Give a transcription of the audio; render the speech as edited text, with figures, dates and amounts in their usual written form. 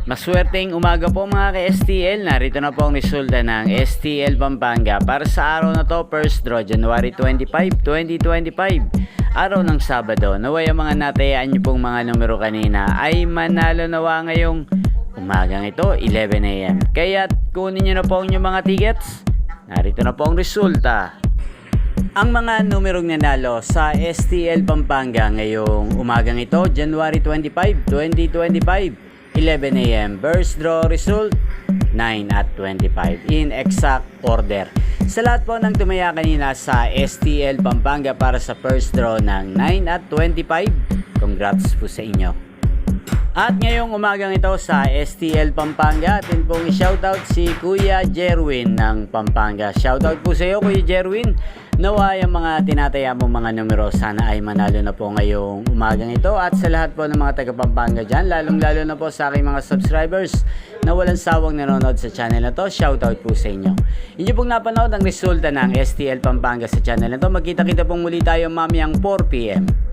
Maswerteng umaga po mga ka-STL. Narito na po ang resulta ng STL Pampanga para sa araw na to, first draw, January 25, 2025. Araw ng Sabado. Naway ang mga natayaan nyo pong mga numero kanina ay manalo nawa ngayong umagang ito, 11 AM. Kaya kunin nyo na po ang inyong mga tickets. Narito na po ang resulta. Ang mga numerong nanalo sa STL Pampanga ngayong umagang ito, January 25, 2025. 11 AM. First draw result 9 at 25 in exact order. Sa lahat po ng tumaya kanina sa STL Pampanga para sa first draw ng 9 at 25, congrats po sa inyo. At ngayong umagang ito sa STL Pampanga, atin pong i-shoutout si Kuya Jerwin ng Pampanga. Shoutout po sa iyo Kuya Jerwin. Nawa yung mga tinataya mo mga numero sana ay manalo na po ngayong umagang ito. At sa lahat po ng mga taga Pampanga dyan, lalong lalo na po sa aking mga subscribers na walang sawang nanonood sa channel na to, shoutout po sa inyo. Inyo pong napanood ang resulta ng STL Pampanga sa channel na to. Magkita-kita pong muli tayo mamayang 4 PM.